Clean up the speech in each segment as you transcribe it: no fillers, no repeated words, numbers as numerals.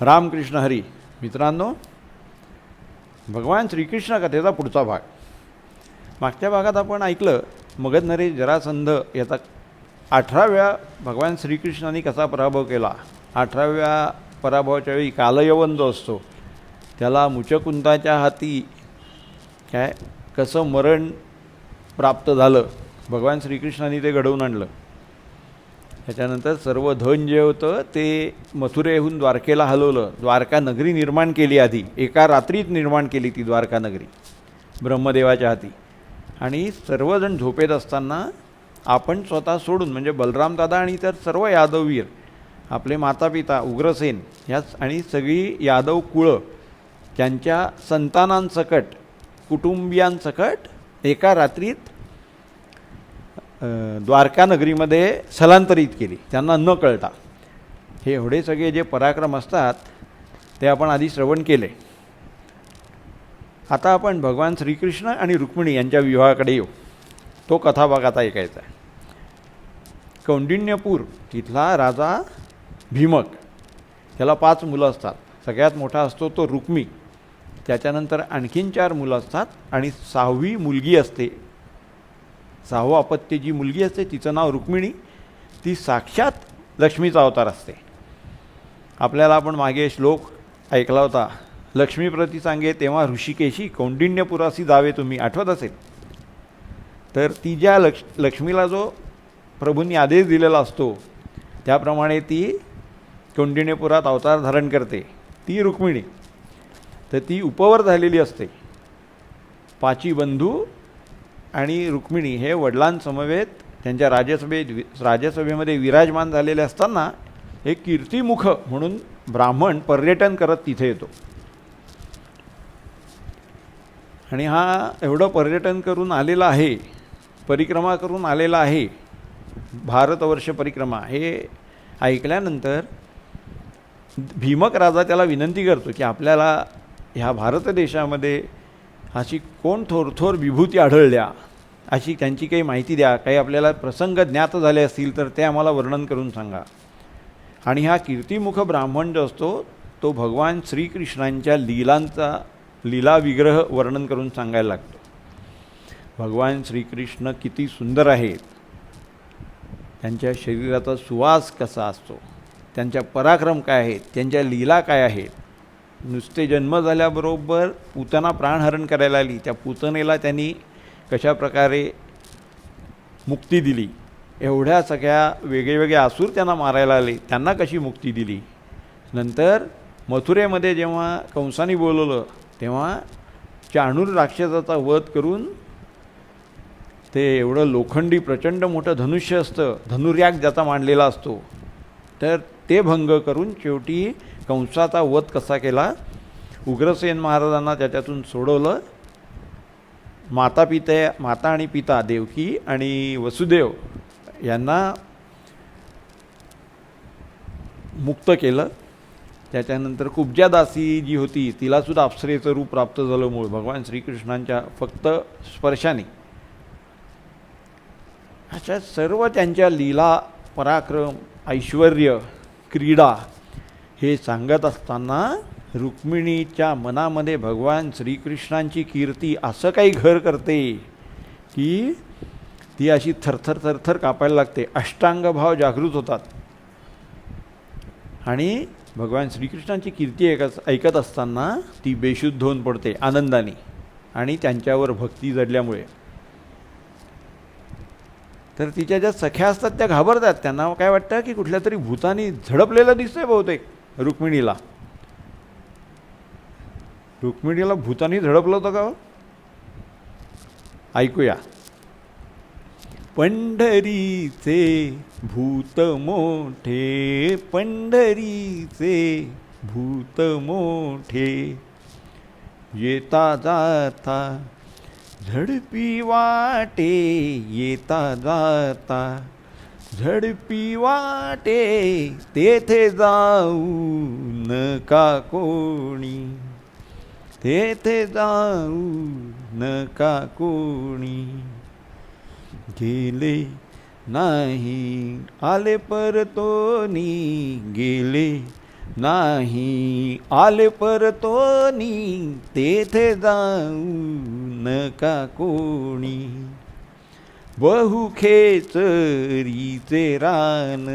रामकृष्ण हरी. मित्रांनो, भगवान श्रीकृष्ण कथेचा पुढचा भाग. मागच्या भागात आपण ऐकलं मगध नरेश जरासंध याचा 18व्या भगवान श्रीकृष्णांनी कसा पराभव केला. 18व्या पराभवाच्या वेळी कालयवन जो असतो त्याला मुचकुंदाच्या हाती कसं मरण प्राप्त झालं, भगवान श्रीकृष्णांनी ते घडवून आणलं. त्याच्यानंतर सर्व धन जे होतं ते मथुरेहून द्वारकेला हलवलं. द्वारका नगरी निर्माण केली. आधी एका रात्रीत निर्माण केली ती द्वारका नगरी ब्रह्मदेवाच्या हाती. आणि सर्वजण झोपेत असताना आपण स्वतः सोडून म्हणजे बलराम दादा आणि इतर सर्व यादववीर, आपले मातापिता उग्रसेन ह्याच आणि सगळी यादव कुळं त्यांच्या संतानांसकट कुटुंबियांसकट एका रात्रीत द्वारका नगरीमध्ये स्थलांतरित केली, त्यांना न कळता. हे एवढे सगळे जे पराक्रम असतात ते आपण आधी श्रवण केले. आता आपण भगवान श्रीकृष्ण आणि रुक्मिणी यांच्या विवाहाकडे येऊ. तो कथाभाग आता ऐकायचा आहे. कौंडिण्यपूर तिथला राजा भीमक, त्याला 5 मुलं असतात. सगळ्यात मोठा असतो तो रुक्मी, त्याच्यानंतर आणखीन 4 मुलं असतात आणि 6वी मुलगी असते. 6वं अपत्य जी मुलगी असते तिचं नाव रुक्मिणी. ती साक्षात लक्ष्मीचा अवतार असते. आपल्याला आपण मागे श्लोक ऐकला होता, लक्ष्मीप्रती सांगे तेव्हा ऋषिकेशी कौंडिण्यपुरासी जावे तुम्ही, आठवत असेल. तर ती ज्या लक्ष्मीला जो प्रभूंनी आदेश दिलेला असतो त्याप्रमाणे ती कौंडिण्यपुरात अवतार धारण करते, ती रुक्मिणी. तर ती उपवर झालेली असते. 5 बंधू आणि रुक्मिणी हे वडिलांसमवेत त्यांच्या राजसभेमध्ये विराजमान झालेले असताना एक कीर्तिमुख म्हणून ब्राह्मण पर्यटन करत तिथे येतो. आणि हा एवढं पर्यटन करून आलेला आहे, परिक्रमा करून आलेला आहे, भारतवर्ष परिक्रमा. हे ऐकल्यानंतर भीमक राजा त्याला विनंती करतो की आपल्याला ह्या भारत देशामध्ये अशी कोण थोर विभूती आढळल्या, अशी त्यांची काही माहिती द्या. काही आपल्याला प्रसंग ज्ञात झाले असतील तर ते आम्हाला वर्णन करून सांगा. आणि हा कीर्तिमुख ब्राह्मण जो असतो तो भगवान श्रीकृष्णांच्या लीला विग्रह वर्णन करून सांगायला लागतो. भगवान श्रीकृष्ण किती सुंदर आहेत, त्यांच्या शरीराचा सुवास कसा असतो, त्यांच्या पराक्रम काय आहेत, त्यांच्या लीला काय आहेत. नुसते जन्म झाल्याबरोबर पूतना प्राणहरण करायला आली, त्या पूतनेला त्यांनी कशा प्रकारे मुक्ती दिली, एवढ्या सगळ्या वेगळे असुर त्यांना मारायला आले, त्यांना कशी मुक्ती दिली. नंतर मथुरेमध्ये जेव्हा कंसाने बोलवलं तेव्हा चाणूर राक्षसाचा वध करून ते एवढं लोखंडी प्रचंड मोठं धनुष्य असतं, धनुर्याग ज्याचा मांडलेला असतो, तर ते भंग करून शेवटी कंसाचा वध कसा केला. उग्रसेन महाराजांना त्याच्यातून सोडवलं. माता आणि पिता देवकी आणि वसुदेव यांना मुक्त केलं. त्याच्यानंतर कुब्जादासी जी होती तिलासुद्धा अप्सरेचं रूप प्राप्त झालं मूळ भगवान श्रीकृष्णांच्या फक्त स्पर्शाने. अशा सर्व त्यांच्या लीला, पराक्रम, ऐश्वर्य, क्रीडा हे सांगत असताना रुक्मिणीच्या मनामध्ये भगवान श्रीकृष्णांची कीर्ती असं काही घर करते की ती अशी थरथर कापायला लागते. अष्टांगभाव जागृत होतात आणि भगवान श्रीकृष्णांची कीर्ती ऐकत असताना ती बेशुद्ध होऊन पडते आनंदाने आणि त्यांच्यावर भक्ती जडल्यामुळे. तर तिच्या ज्या सख्या असतात त्या घाबरतात. त्यांना काय वाटतं की कुठल्या तरी भूतानी झडपलेलं दिसतंय बहुतेक रुक्मिणीला. रुक्मिणीला भूतानी झडपलं होतं का? ऐकूया. पंढरीचे भूत मोठे, पंढरीचे भूत मोठे, येता जाता झडपी वाटे, येता जाता झडपी वाटे, तेथे जाऊ नका कोणी, तेथे जाऊ नका कोणी. गेले नाही आले परतोनी, गेले नाही आले परतोनी तेथे जाऊ नका कोणी. बहु खेचरीचे रान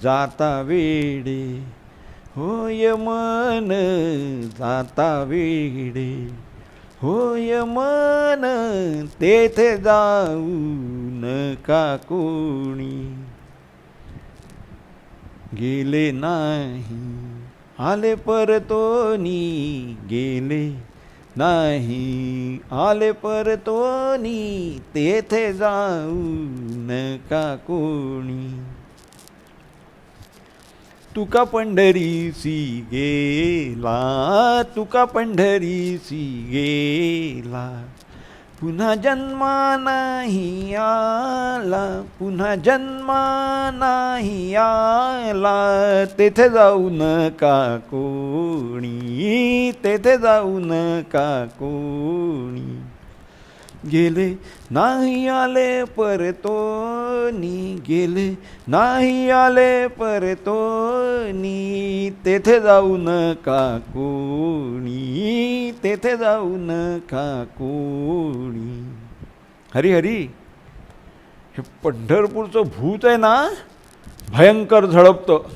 जाता वेडे होय मन जाता वेडे होय मन तेथे जाऊ नका कोणी. गेले नाही आले परतोनी गेले नाही आले परतोनी तेथे जाऊ नका कोणी. तुका पंढरीसी गेला तुका पंढरीसी गेला पुन्हा जन्मा नाही आला पुन्हा जन्मा नाही आला. तेथे जाऊ नका कोणी तेथे जाऊ नका कोणी. गेले नाही आले परतोनी गेले नाही आले परतोनी तेथे जाऊ नका कोणी तेथे जाऊ नका कोणी. हरी हरी, हे पंढरपूरचं भूत आहे ना, भयंकर झळपतं.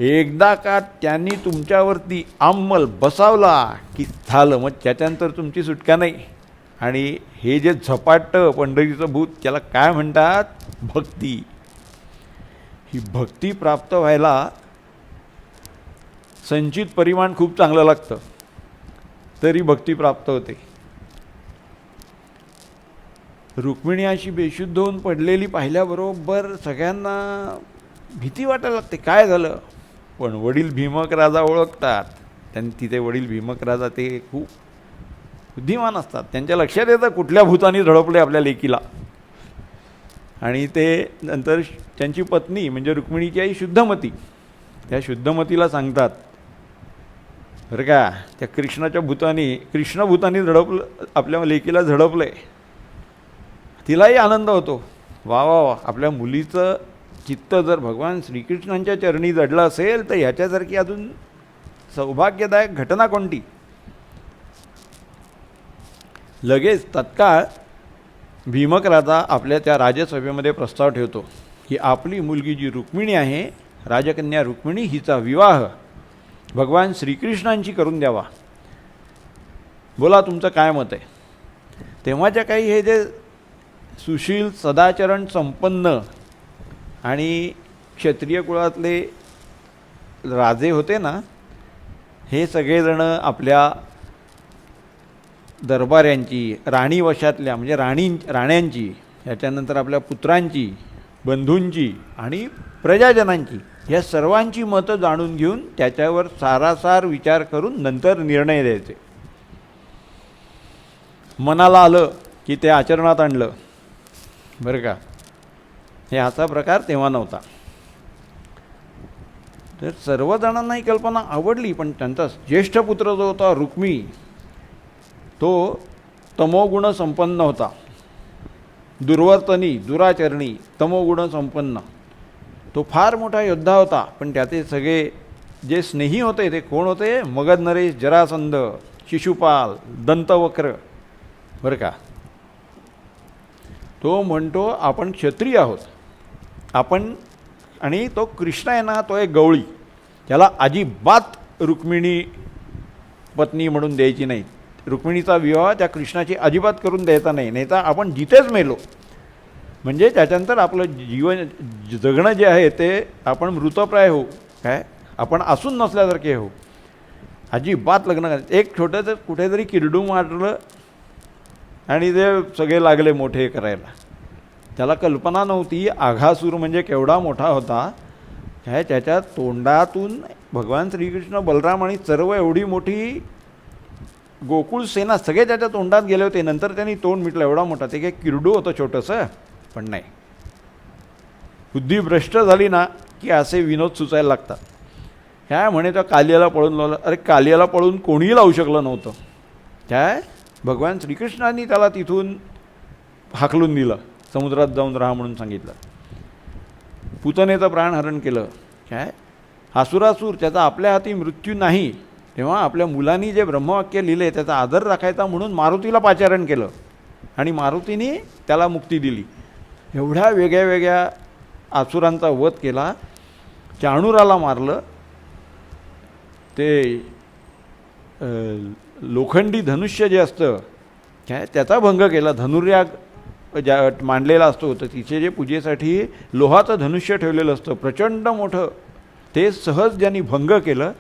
एकदा का त्यांनी तुमच्यावरती अंमल बसावला की झालं, मग त्याच्यानंतर तुमची सुटका नाही. आणि हे जे झपाटं पंढरीचं भूत, त्याला काय म्हणतात? भक्ती. ही भक्ती प्राप्त व्हायला संचित परिमाण खूप चांगलं लागतं, तरी भक्ती प्राप्त होते. रुक्मिणी अशी बेशुद्ध होऊन पडलेली पाहिल्याबरोबर सगळ्यांना भीती वाटायला लागते. काय झालं? पण वडील भीमक राजा ओळखतात. तिथे वडील भीमक राजा ते खूप बुद्धिमान असतात. त्यांच्या लक्षात येतं कुठल्या भूताने झळपले आपल्या लेकीला. आणि ते नंतर त्यांची पत्नी म्हणजे रुक्मिणीची आई शुद्धमती, त्या शुद्धमतीला सांगतात, बरं का, त्या कृष्णभूताने झडपलं आपल्या लेकीला झडपलं आहे. तिलाही आनंद होतो. वा वा वा, आपल्या मुलीचं चित्त जर भगवान श्रीकृष्णांच्या चरणी जडलं असेल तर ह्याच्यासारखी अजून सौभाग्यदायक घटना कोणती. लगेच तत्काळ भीमक राजा आपल्या त्या राजसभेमध्ये प्रस्ताव ठेवतो की आपली मुलगी जी रुक्मिणी आहे, राजकन्या रुक्मिणी, हिचा विवाह भगवान श्रीकृष्णांशी करून द्यावा. बोला तुमचं काय मत आहे? तेव्हाच्या काही हे जे सुशील सदाचरण संपन्न आणि क्षत्रिय कुळातले राजे होते ना, हे सगळेजणं आपल्या दरबाऱ्यांची, राणी वशातल्या म्हणजे राण्यांची, याच्यानंतर आपल्या पुत्रांची, बंधूंची आणि प्रजाजनांची, या सर्वांची मतं जाणून घेऊन त्याच्यावर सारासार विचार करून नंतर निर्णय द्यायचे. मनाला आलं की ते आचरणात आणलं. बरं का, हे असा प्रकार तेव्हा नव्हता. तर सर्वजणांना ही कल्पना आवडली. पण त्यांचा ज्येष्ठ पुत्र जो होता रुक्मी, तो तमोगुण संपन्न होता. दुर्वर्तनी, दुराचरणी, तमोगुण संपन्न. तो फार मोठा योद्धा होता. पण त्याचे सगळे जे स्नेही होते ते कोण होते? मगध नरेश, जरासंध, शिशुपाल, दंतवक्र. बरं का, तो म्हणतो आपण क्षत्रिय आहोत आपण. आणि तो कृष्ण आहे ना, तो एक गवळी, त्याला अजिबात रुक्मिणी पत्नी म्हणून द्यायची नाही. रुक्मिणीचा विवाह त्या कृष्णाची अजिबात करून द्यायचा नाही, नाही तर आपण जिथेच मेलो म्हणजे त्याच्यानंतर आपलं जीवन जगणं जे आहे ते आपण मृतप्राय होऊ, काय आपण असून नसल्यासारखे होऊ. अजिबात लग्न करायचं. एक छोटंसं कुठेतरी किरडू मारलं आणि ते सगळे लागले मोठे करायला. त्याला कल्पना नव्हती आघासूर म्हणजे केवढा मोठा होता. काय त्याच्या तोंडातून भगवान श्रीकृष्ण, बलराम आणि सर्व एवढी मोठी गोकुळ सेना सगळे त्याच्या तोंडात गेले होते. नंतर त्यांनी तोंड मिटलं, एवढा मोठा. ते काही किरडू होतं छोटंसं. पण नाही, बुद्धी भ्रष्ट झाली ना की असे विनोद सुचायला लागतात. काय म्हणे तो कालियाला पळून लावलं. अरे कालियाला पळून कोणीही लावू शकलं नव्हतं. काय भगवान श्रीकृष्णांनी त्याला तिथून हाकलून दिलं, समुद्रात जाऊन राहा म्हणून सांगितलं. पुतनेचं प्राणहरण केलं. काय असुरासूर त्याचा आपल्या हाती मृत्यू नाही, तेव्हा आपल्या मुलांनी जे ब्रह्मवाक्य लिहिले त्याचा आदर राखायचा म्हणून मारुतीला पाचारण केलं आणि मारुतीने त्याला मुक्ती दिली. एवढ्या वेगळ्या वेगळ्या असुरांचा वध केला. चाणूराला मारलं, ते लोखंडी धनुष्य जे असतं काय त्याचा भंग केला. धनुर्याग ज्या मांडलेला असतो तर तिचे जे पूजेसाठी लोहाचं धनुष्य ठेवलेलं असतं प्रचंड मोठं, ते सहज ज्यांनी भंग केलं.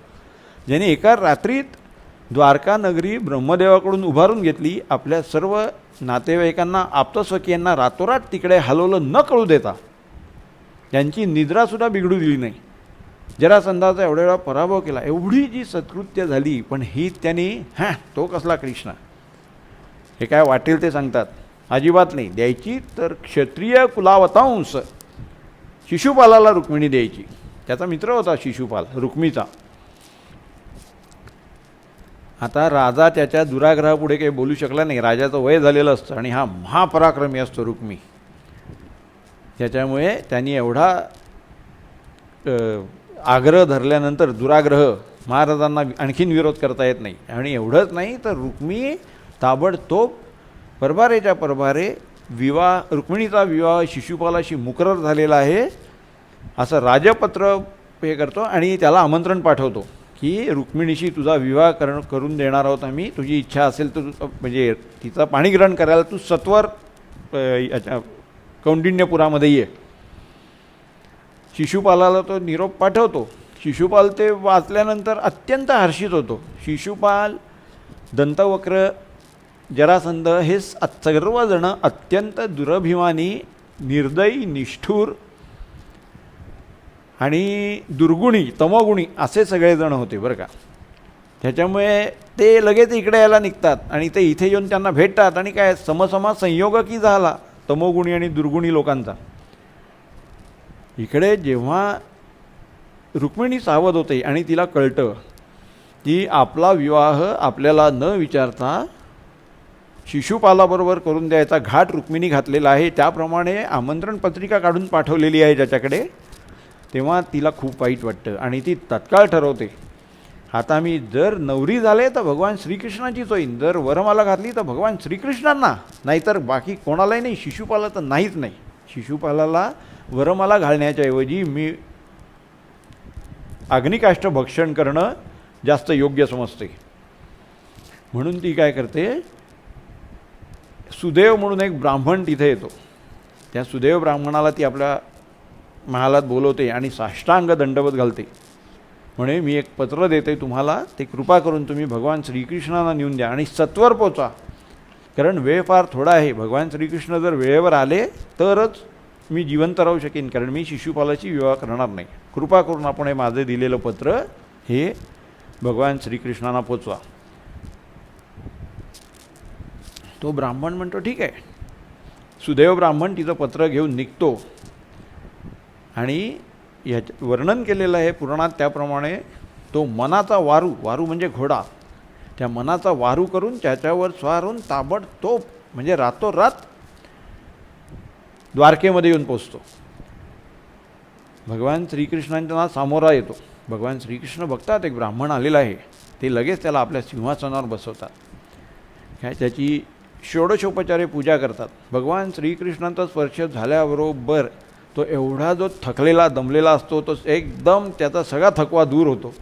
ज्यांनी एका रात्रीत द्वारका नगरी ब्रह्मदेवाकडून उभारून घेतली, आपल्या सर्व नातेवाईकांना आप्तस्वकीयांना रातोरात तिकडे हलवलं न कळू देता, त्यांची निद्रासुद्धा बिघडू दिली नाही. जरासंधाचा एवढ्या वेळा पराभव केला. एवढी जी सत्कृत्य झाली, पण ही त्यांनी तो कसला कृष्ण, हे काय वाटेल ते सांगतात, अजिबात नाही द्यायची. तर क्षत्रिय कुलावतांश शिशुपालाला रुक्मिणी द्यायची. त्याचा मित्र होता शिशुपाल रुक्मीचा. आता राजा त्याच्या दुराग्रहापुढे काही बोलू शकला नाही. राजाचं वय झालेलं असतं आणि हा महापराक्रमी असतो रुक्मी. त्याच्यामुळे त्यांनी एवढा आग्रह धरल्यानंतर दुराग्रह महाराजांना आणखीन विरोध करता येत नाही. आणि एवढंच नाही तर रुक्मी ताबडतोब परभारेच्या परभारे रुक्मिणीचा विवाह शिशुपालाशी मुकरर झालेला आहे असं राजपत्र हे करतो आणि त्याला आमंत्रण पाठवतो की रुक्मिणीशी तुझा विवाह करून देणार आहोत आम्ही. तुझी इच्छा असेल तर म्हणजे तिचं पाणीग्रहण करायला तू सत्वर कौंडिण्यपुरामध्ये ये. शिशुपालाला तो निरोप पाठवतो. शिशुपाल ते वाचल्यानंतर अत्यंत हर्षित होतो. शिशुपाल, दंतवक्र, जरासंध हे सर्वजण अत्यंत दुरभिमानी, निर्दयी, निष्ठुर आणि दुर्गुणी, तमोगुणी असे सगळेजण होते बरं का. त्याच्यामुळे ते लगेच इकडे यायला निघतात आणि ते इथे येऊन त्यांना भेटतात आणि काय समसमा संयोगही झाला तमोगुणी आणि दुर्गुणी लोकांचा. इकडे जेव्हा रुक्मिणी सावध होते आणि तिला कळतं की आपला विवाह आपल्याला न विचारता शिशुपालाबरोबर करून द्यायचा घाट रुक्मिणी घातलेला आहे, त्याप्रमाणे आमंत्रण पत्रिका काढून पाठवलेली आहे ज्याच्याकडे, तेव्हा तिला खूप वाईट वाटतं आणि ती तत्काळ ठरवते आता मी जर नवरी झाले तर भगवान श्रीकृष्णाचीच होईन, जर वरमाला घातली तर भगवान श्रीकृष्णांना, नाहीतर बाकी कोणालाही नाही. शिशुपाला तर नाहीच नाही. शिशुपालाला वरमाला घालण्याच्या ऐवजी मी अग्निकाष्ठ भक्षण करणं जास्त योग्य समजते. म्हणून ती काय करते, सुदेव म्हणून एक ब्राह्मण तिथे येतो. त्या सुदेव ब्राह्मणाला ती आपल्या महालात बोलवते आणि साष्टांग दंडवत घालते. म्हणे मी एक पत्र देते तुम्हाला, ते कृपा करून तुम्ही भगवान श्रीकृष्णांना नेऊन द्या आणि सत्वर पोचा, कारण वेळ फार थोडा आहे. भगवान श्रीकृष्ण जर वेळेवर आले तरच मी जिवंत राहू शकेन, कारण मी शिशुपालाची विवाह करणार नाही. कृपा करून आपण हे माझे दिलेलं पत्र हे भगवान श्रीकृष्णांना पोचवा. तो ब्राह्मण म्हणतो ठीक आहे. सुदैव ब्राह्मण तिचं पत्र घेऊन निघतो आणि याचं वर्णन केलेलं आहे पुराणात त्याप्रमाणे तो मनाचा वारू म्हणजे घोडा, त्या मनाचा वारू करून त्याच्यावर स्वार होऊन ताबडतोब म्हणजे रातोरात द्वारकेमध्ये येऊन पोचतो. भगवान श्रीकृष्णांना सामोरा येतो. भगवान श्रीकृष्ण बघतात एक ब्राह्मण आलेला आहे, ते लगेच त्याला आपल्या सिंहासनावर बसवतात. काय त्याची षोडशोपचारे पूजा करतात. भगवान श्रीकृष्णांचा स्पर्श झाल्याबरोबर तो एवढा जो थकलेला दमलेला असतो तो एकदम त्याचा सगळा थकवा दूर होतो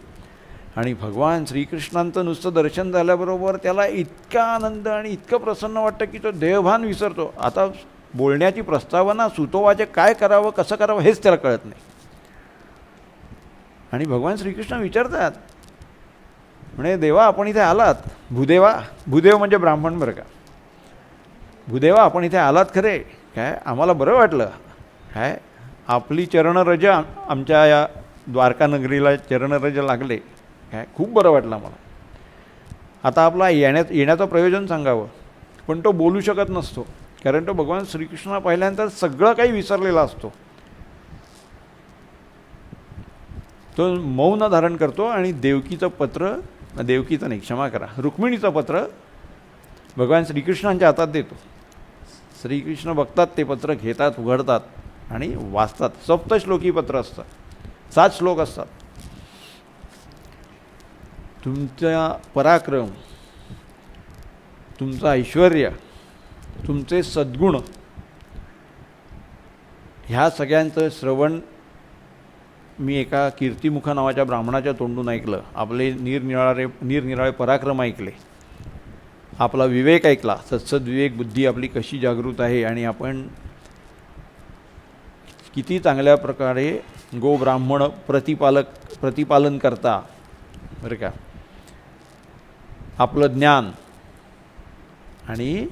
आणि भगवान श्रीकृष्णांचं नुसतं दर्शन झाल्याबरोबर त्याला इतका आनंद आणि इतकं प्रसन्न वाटतं की तो देहभान विसरतो. आता बोलण्याची प्रस्तावना सुतोवाचे काय करावं कसं करावं हेच त्याला कळत नाही. आणि भगवान श्रीकृष्ण विचारतात, म्हणे देवा आपण इथे आलात, भूदेव म्हणजे ब्राह्मण बरं का, भूदेवा आपण इथे आलात खरे, काय आम्हाला बरं वाटलं, काय आपली चरणरज आमच्या या द्वारका नगरीला चरणरज लागले, काय खूप बरं वाटलं मला. आता आपला येण्याचं प्रयोजन सांगावं, पण तो बोलू शकत नसतो, कारण तो भगवान श्रीकृष्णाला पाहिल्यानंतर सगळं काही विसरलेला असतो. तो मौन धारण करतो आणि रुक्मिणीचं पत्र भगवान श्रीकृष्णांच्या हातात देतो. श्रीकृष्ण बघतात ते पत्र, घेतात, उघडतात आणि वाचतात. सप्तश्लोकी पत्र असतं, 7 श्लोक असतात. तुमचा पराक्रम, तुमचं ऐश्वर्य, तुमचे सद्गुण, ह्या सगळ्यांचं श्रवण मी एका कीर्तिमुख नावाच्या ब्राह्मणाच्या तोंडून ऐकलं. आपले निरनिराळे पराक्रम ऐकले, आपला विवेक ऐकला, सत्सद्विवेक बुद्धी आपली कशी जागृत आहे आणि आपण किती चांगल्या प्रकारे गोब्राह्मण प्रतिपालन करता, बरं का. आपलं ज्ञान आणि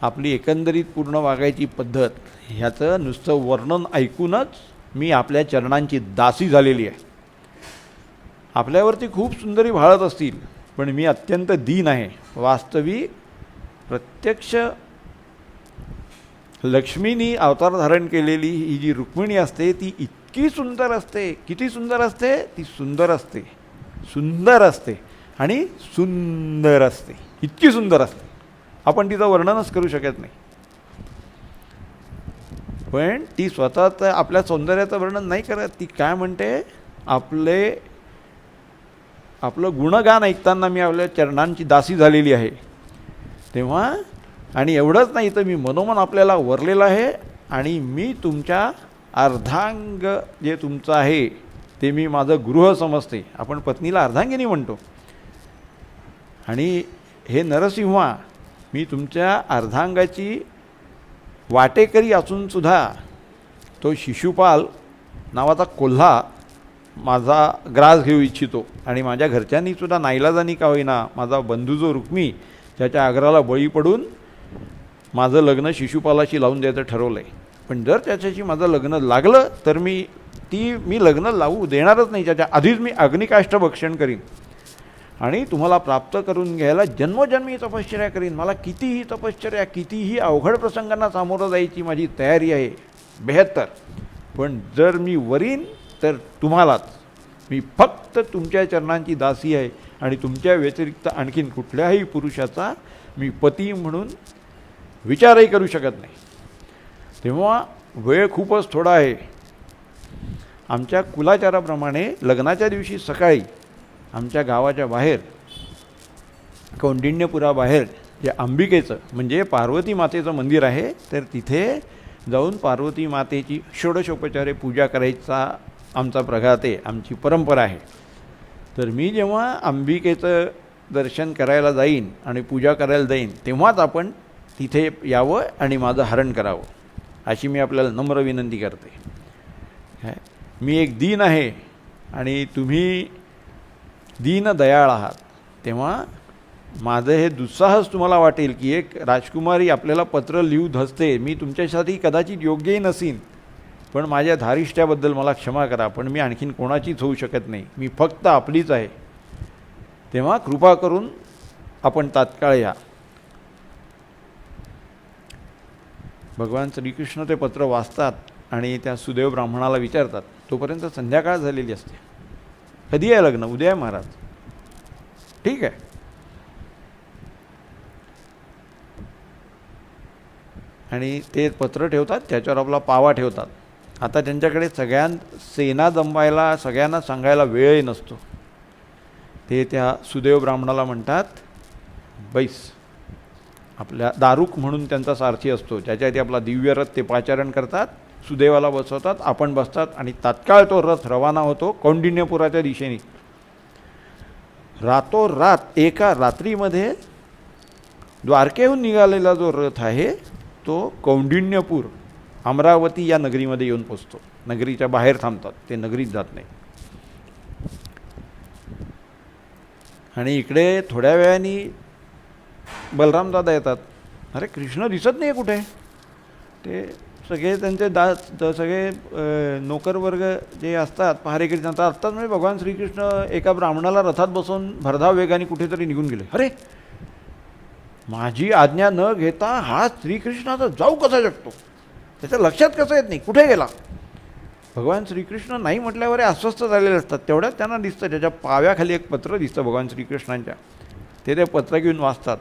आपली एकंदरीत पूर्ण वागायची पद्धत ह्याचं नुसतं वर्णन ऐकूनच मी आपल्या चरणांची दासी झालेली आहे. आपल्यावरती खूप सुंदरी भाळत असतील, पण मी अत्यंत दीन आहे. वास्तविक प्रत्यक्ष लक्ष्मीनी अवतार धारण केलेली ही जी रुक्मिणी असते ती इतकी सुंदर असते. किती सुंदर असते ती? सुंदर असते, सुंदर असते आणि सुंदर असते. इतकी सुंदर असते आपण तिचं वर्णनच करू शकत नाही. पण ती स्वतः आपल्या सौंदर्याचं वर्णन नाही करत. ती काय म्हणते, आपलं गुणगान ऐकताना मी आपल्या चरणांची दासी झालेली आहे. तेव्हा आणि एवढंच नाही तर मी मनोमन आपल्याला वरलेलं आहे आणि मी तुमच्या अर्धांग जे तुमचं आहे ते मी माझं गृह समजते. आपण पत्नीला अर्धांगिनी म्हणतो. आणि हे नरसिंहा, मी तुमच्या अर्धांगाची वाटेकरी असूनसुद्धा तो शिशुपाल नावाचा कोल्हा माझा ग्रास घेऊ इच्छितो. आणि माझ्या घरच्यांनीसुद्धा नाईलाजानी का होईना माझा बंधू जो रुक्मी त्याच्या आग्रहाला बळी पडून माझं लग्न शिशुपालाशी लावून द्यायचं ठरवलं आहे. पण जर त्याच्याशी माझं लग्न लागलं तर मी लग्न लावू देणारच नाही. त्याच्या आधीच मी अग्निकाष्ठ भक्षण करीन आणि तुम्हाला प्राप्त करून घ्यायला जन्मोजन्मी तपश्चर्या करीन. मला कितीही तपश्चर्या, कितीही अवघड प्रसंगांना सामोरं जायची माझी तयारी आहे 72. पण जर मी वरीन तर तुम्हालाच. मी फक्त तुमच्या चरणांची दासी आहे आणि तुमच्या व्यतिरिक्त आणखीन कुठल्याही पुरुषाचा मी पती म्हणून विचारही करू शकत नाही. तेव्हा वेळ खूपच थोडा आहे. आमच्या कुलाचाराप्रमाणे लग्नाच्या दिवशी सकाळी आमच्या गावाच्या बाहेर कौंडिण्यपुराबाहेर जे अंबिकेचं म्हणजे पार्वती मातेचं मंदिर आहे, तर तिथे जाऊन पार्वती मातेची षोडशोपचारे पूजा करायचा आमचा प्रघात आहे, आमची परंपरा आहे. तर मी जेव्हा अंबिकेचं दर्शन करायला जाईन आणि पूजा करायला जाईन तेव्हाच आपण तिथे यावं आणि माझं हरण करावं अशी मी आपल्याला नम्र विनंती करते. मी एक दीन आहे आणि तुम्ही दीनदयाळ आहात. तेव्हा माझं हे दुस्साहस तुम्हाला वाटेल की एक राजकुमारी आपल्याला पत्र लिहू धसते. मी तुमच्यासाठी कदाचित योग्यही नसीन, पण माझ्या धारिष्ट्याबद्दल मला क्षमा करा. पण मी आणखीन कोणाचीच होऊ शकत नाही. मी फक्त आपलीच आहे. तेव्हा कृपा करून आपण तात्काळ या. भगवान श्रीकृष्ण ते पत्र वाचतात आणि त्या सुदैव ब्राह्मणाला विचारतात. तोपर्यंत संध्याकाळ झालेली असते. कधी आहे लग्न? उद्या आहे महाराज. ठीक आहे. आणि ते पत्र ठेवतात, त्याच्यावर आपला पावा ठेवतात. आता त्यांच्याकडे सेना जमवायला सगळ्यांना सांगायला वेळही नसतो. ते त्या सुदैव ब्राह्मणाला म्हणतात, बैस. आपल्या दारुक म्हणून त्यांचा सारथी असतो, ज्याच्यासाठी आपला दिव्य रथ ते पाचारण करतात. सुदैवाला बसवतात, आपण बसतात आणि तात्काळ तो रथ रवाना होतो कौंडिण्यपुराच्या दिशेने. रातोरात एका रात्रीमध्ये द्वारकेहून निघालेला जो रथ आहे तो कौंडिण्यपूर अमरावती या नगरीमध्ये येऊन पोचतो. नगरीच्या बाहेर थांबतात, ते नगरीत जात नाही. आणि इकडे थोड्या वेळाने बलरामदादा येतात. अरे कृष्ण दिसत नाही कुठे? ते सगळे त्यांचे सगळे नोकरवर्ग जे असतात पहारेकरी त्यांचा असतात. म्हणजे भगवान श्रीकृष्ण एका ब्राह्मणाला रथात बसवून भरधाव वेगाने कुठेतरी निघून गेले. अरे माझी आज्ञा न घेता हा श्रीकृष्णाचा जाऊ कसा शकतो? त्याच्या लक्षात कसं येत नाही कुठे गेला? भगवान श्रीकृष्ण नाही म्हटल्यावर अस्वस्थ झालेले असतात. तेवढ्यात त्यांना दिसतं, त्याच्या पाव्याखाली एक पत्र दिसतं भगवान श्रीकृष्णांच्या. ते पत्र घेऊन वाचतात.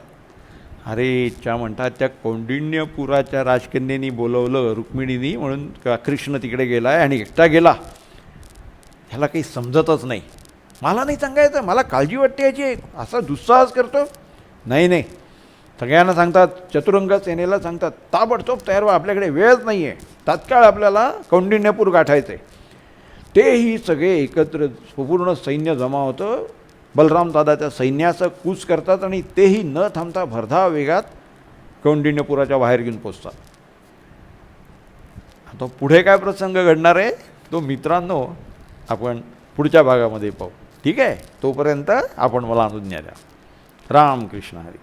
अरे च्या म्हणतात त्या कौंडिण्यपुराच्या राजकन्येनी बोलवलं रुक्मिणीनी, म्हणून कृष्ण तिकडे गेला आहे आणि एकटा गेला. ह्याला काही समजतच नाही. मला नाही सांगायचं, मला काळजी वाटते याची, असा दुस्साहस करतो. नाही नाही, सगळ्यांना सांगतात, चतुरंग सेनेला सांगतात, ताबडतोब तयार व्हा, आपल्याकडे वेळच नाही आहे, तात्काळ आपल्याला कौंडिण्यपूर गाठायचं आहे. तेही सगळे एकत्र पूर्ण सैन्य जमा होतं, बलराम दादाच्या सैन्याचं कूच करतात आणि तेही न थांबता भरधाव वेगात कौंडिण्यपुराच्या बाहेर घेऊन पोचतात. आता पुढे काय प्रसंग घडणार आहे तो मित्रांनो आपण पुढच्या भागामध्ये पाहू. ठीक आहे, तोपर्यंत आपण मला अनुज्ञा द्या. रामकृष्ण हरी.